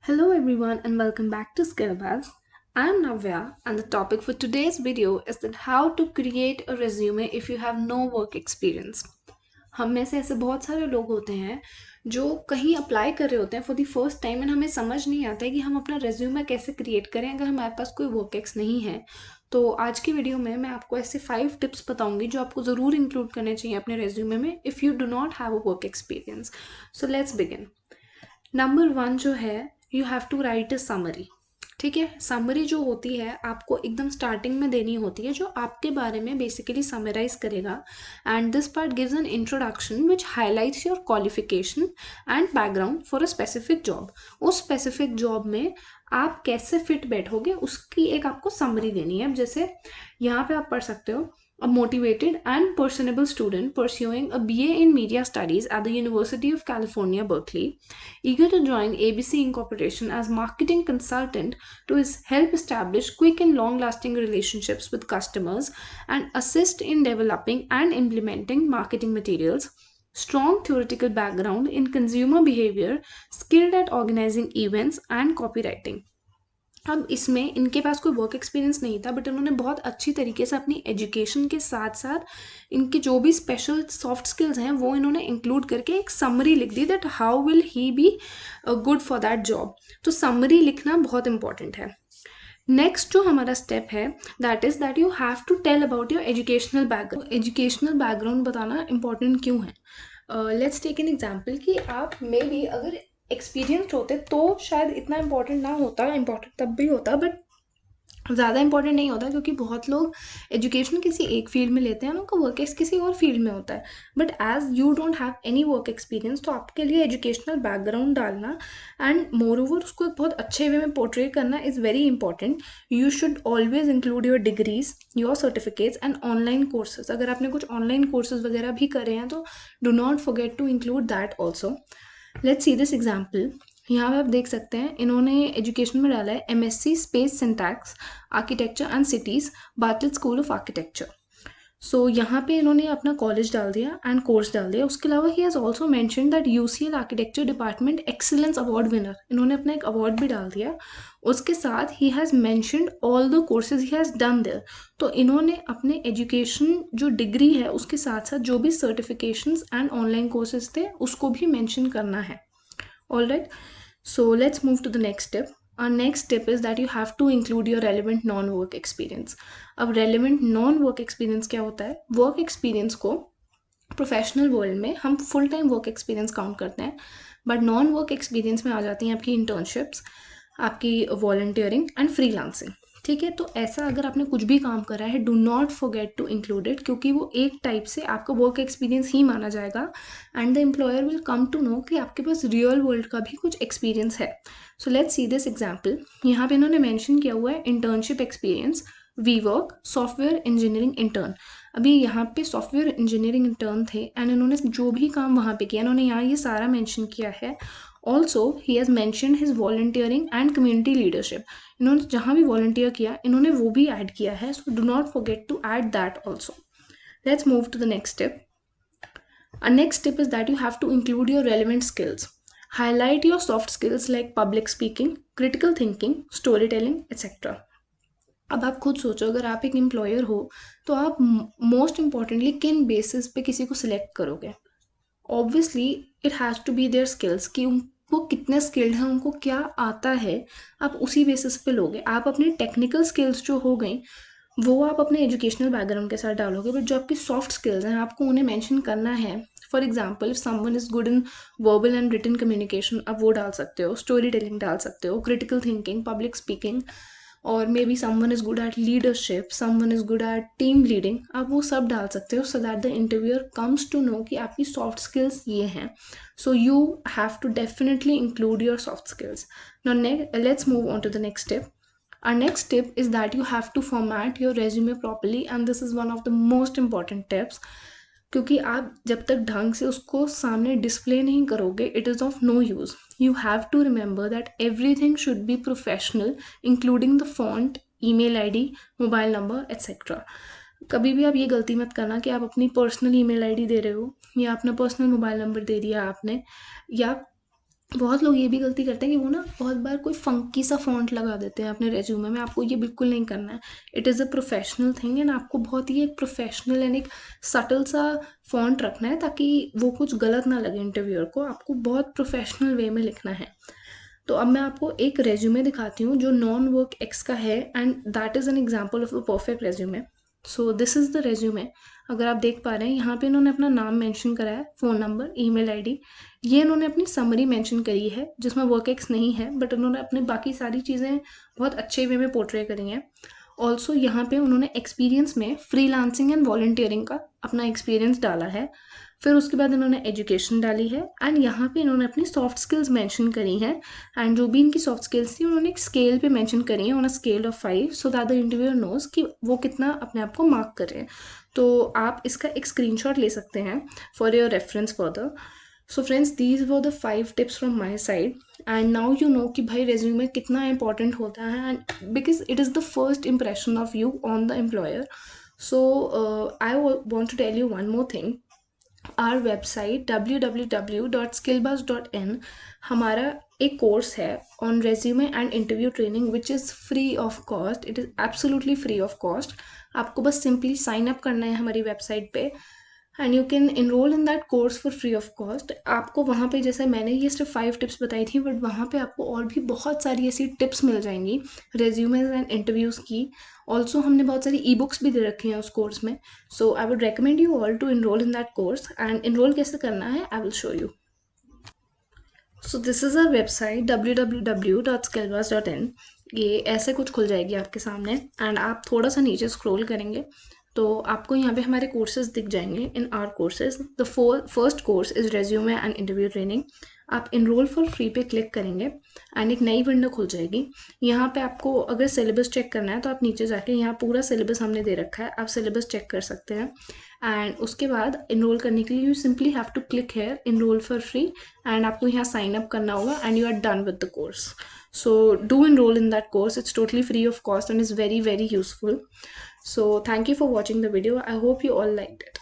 Hello everyone and welcome back to Skillbuzz. I am Navya and the topic for today's video is that how to create a resume if you have no work experience. हम में से ऐसे बहुत सारे लोग होते हैं जो कहीं अप्लाई कर रहे होते हैं for the first time and हमें समझ नहीं आता है कि हम अपना रेज्यूमे कैसे क्रिएट करें अगर हमारे पास कोई वर्क एक्स नहीं है। तो आज की वीडियो में मैं आपको ऐसे 5 टिप्स बताऊंगी जो आपको ज़रूर इंक्लूड करने चाहिए अपने रेज्यूमे में if you do not have a work experience. So let's begin. Number 1 जो है, you have to write a summary. ठीक है, समरी जो होती है आपको एकदम स्टार्टिंग में देनी होती है जो आपके बारे में बेसिकली समराइज करेगा and this part gives an introduction which highlights your qualification and background for a specific job. उस स्पेसिफिक जॉब में आप कैसे फिट बैठोगे उसकी एक आपको समरी देनी है। अब जैसे यहाँ पे आप पढ़ सकते हो, a motivated and personable student pursuing a BA in Media Studies at the University of California, Berkeley, eager to join ABC Incorporation as marketing consultant to help establish quick and long-lasting relationships with customers and assist in developing and implementing marketing materials. Strong theoretical background in consumer behavior, skilled at organizing events and copywriting. अब इसमें इनके पास कोई work experience नहीं था but इन्होंने बहुत अच्छी तरीके से अपनी एजुकेशन के साथ साथ इनकी जो भी स्पेशल सॉफ्ट स्किल्स हैं वो इन्होंने इंक्लूड करके एक समरी लिख दी that how will he be good for that job. तो समरी लिखना बहुत इंपॉर्टेंट है। नेक्स्ट जो हमारा स्टेप है that is that you have to tell about your educational background. Educational background बताना इंपॉर्टेंट क्यों है? लेट्स टेक एन एग्जाम्पल कि आप मे बी अगर एक्सपीरियंस्ड होते तो शायद इतना इंपॉर्टेंट ना होता, इंपॉर्टेंट तब भी होता बट ज़्यादा इंपॉर्टेंट नहीं होता क्योंकि बहुत लोग एजुकेशन किसी एक फील्ड में लेते हैं और उनका वर्क किसी और फील्ड में होता है। But as you don't have any work experience तो आपके लिए एजुकेशनल बैकग्राउंड डालना एंड मोर ओवर उसको एक बहुत अच्छे वे में पोर्ट्रे करना is very important. You should always include your degrees, your certificates and online courses. अगर आपने कुछ ऑनलाइन कोर्सेज वगैरह भी करे हैं तो do not forget to include that also. Let's see this example. यहाँ पे आप देख सकते हैं इन्होंने एजुकेशन में डाला है MSc space syntax architecture and cities, Bartlett school of architecture. So यहाँ पे इन्होंने अपना कॉलेज डाल दिया एंड कोर्स डाल दिया। उसके अलावा he has also mention that UCL architecture department excellence award winner, इन्होंने अपना एक अवार्ड भी डाल दिया। उसके साथ he has mentioned all the courses he has done there. तो इन्होंने अपने एजुकेशन जो डिग्री है उसके साथ साथ जो भी सर्टिफिकेशंस एंड ऑनलाइन कोर्सेज थे उसको भी मैंशन करना है। All right, so let's move to the next step. Our next step is that you have to include your relevant non-work experience. अब relevant non-work experience क्या होता है? Work experience को प्रोफेशनल वर्ल्ड में हम full time work experience count करते हैं but non work experience में आ जाती हैं आपकी इंटर्नशिप्स, आपकी वॉलंटियरिंग एंड फ्रीलांसिंग। ठीक है, तो ऐसा अगर आपने कुछ भी काम करा है do not forget to include it क्योंकि वो एक टाइप से आपका वर्क एक्सपीरियंस ही माना जाएगा and the employer will come to know कि आपके पास रियल वर्ल्ड का भी कुछ एक्सपीरियंस है। So let's see this example. यहाँ पे इन्होंने मैंशन किया हुआ है internship experience WeWork software engineering intern. अभी यहाँ पे सॉफ्टवेयर इंजीनियरिंग इंटर्न थे एंड इन्होंने जो भी काम वहाँ पे किया इन्होंने यहाँ ये सारा मेंशन किया है। Also he has mention his volunteering and community leadership. इन्होंने जहाँ भी वॉलंटियर किया इन्होंने वो भी ऐड किया है, so do not forget to add that also. Let's move to the next step. Our next tip is that you have to include your relevant skills. Highlight your soft skills like public speaking, critical thinking, storytelling, etc. अब आप खुद सोचो अगर आप एक employer हो तो आप मोस्ट इम्पॉर्टेंटली किन बेसिस पे किसी को सिलेक्ट करोगे? Obviously it has to be their skills कि वो कितने स्किल्ड हैं, उनको क्या आता है, आप उसी बेसिस पे लोगे। आप अपनी टेक्निकल स्किल्स जो हो गई वो आप अपने एजुकेशनल बैकग्राउंड के साथ डालोगे बट जो आपकी सॉफ्ट स्किल्स हैं आपको उन्हें मेंशन करना है। For example if someone is good in verbal and written communication आप वो डाल सकते हो, स्टोरी टेलिंग डाल सकते हो, क्रिटिकल थिंकिंग, पब्लिक स्पीकिंग, और maybe someone is good at leadership, someone is good at team leading, आप वो सब डाल सकते हो so that the interviewer comes to know कि आपकी सॉफ्ट स्किल्स ये हैं। So you have to definitely include your soft skills. Now let's move on to the next step. Our next tip is that you have to format your resume properly and this is one of the most important tips क्योंकि आप जब तक ढंग से उसको सामने display नहीं करोगे it is of no use. You have to remember that everything should be professional including the font, email ID, mobile number etcetera. कभी भी आप ये गलती मत करना कि आप अपनी पर्सनल ईमेल आईडी दे रहे हो या अपना पर्सनल मोबाइल नंबर दे दिया आपने या बहुत लोग ये भी गलती करते हैं कि वो ना बहुत बार कोई फंकी सा फ़ॉन्ट लगा देते हैं अपने रेज्यूमे में। आपको ये बिल्कुल नहीं करना है। It is a professional thing and आपको बहुत ही एक प्रोफेशनल एंड एक सटल सा फ़ॉन्ट रखना है ताकि वो कुछ गलत ना लगे इंटरव्यूअर को। आपको बहुत प्रोफेशनल वे में लिखना है। तो अब मैं आपको एक रेज्यूमे दिखाती हूँ जो नॉन वर्क एक्स का है and that is an example of a perfect resume. So this is the resume. अगर आप देख पा रहे हैं यहाँ पे इन्होंने अपना नाम मेंशन करा है, फ़ोन नंबर, ईमेल आईडी। ये इन्होंने अपनी समरी मेंशन करी है जिसमें वर्क एक्स नहीं है, बट उन्होंने अपनी बाकी सारी चीज़ें बहुत अच्छे वे में पोर्ट्रे करी हैं। ऑल्सो यहाँ पे उन्होंने एक्सपीरियंस में फ्रीलांसिंग एंड वॉलंटियरिंग का अपना एक्सपीरियंस डाला है। फिर उसके बाद इन्होंने एजुकेशन डाली है एंड यहाँ पे इन्होंने अपनी सॉफ्ट स्किल्स मेंशन करी हैं। एंड जो भी इनकी सॉफ्ट स्किल्स थी उन्होंने एक स्केल पे मेंशन करी है, on a scale of 5, so that the interviewer knows कि वो कितना अपने आप को मार्क कर रहे हैं। तो आप इसका एक स्क्रीनशॉट ले सकते हैं for your reference further. So friends, these were the 5 tips from my side and now you know कि भाई रेज्यूमे कितना इंपॉर्टेंट होता है and because it is the first impression of you on the employer. So I want to tell you one more thing. Our website www.skillbuzz.in हमारा एक course है on resume and interview training which is free of cost. It is absolutely free of cost. आपको बस simply sign up करना है हमारी website पे and you can enroll in that course for free of cost. आपको वहाँ पे, जैसे मैंने ये सिर्फ 5 टिप्स बताई थी, बट वहाँ पे आपको और भी बहुत सारी ऐसी टिप्स मिल जाएंगी रेज्यूमेज एंड इंटरव्यूज़ की। ऑल्सो हमने बहुत सारी ई बुक्स भी दे रखी हैं उस कोर्स में। So I would recommend you all to enroll in that course and enroll कैसे करना है I will show you. So this is our website www.skillbuzz.in। ये ऐसे कुछ खुल जाएगी आपके सामने एंड आप थोड़ा सा नीचे स्क्रॉल करेंगे तो आपको यहाँ पे हमारे कोर्सेज दिख जाएंगे। In our courses the first course is resume and interview training. आप इनरोल फॉर फ्री पे क्लिक करेंगे एंड एक नई विंडो खुल जाएगी। यहाँ पे आपको अगर सिलेबस चेक करना है तो आप नीचे जाके, यहाँ पूरा सिलेबस हमने दे रखा है, आप सिलेबस चेक कर सकते हैं। एंड उसके बाद इनरोल करने के लिए you simply have to click here enroll for free and आपको यहाँ साइन अप करना होगा and you are done with the course. So do enroll in that course. It's totally free of cost and is very, very useful. So thank you for watching the video. I hope you all liked it.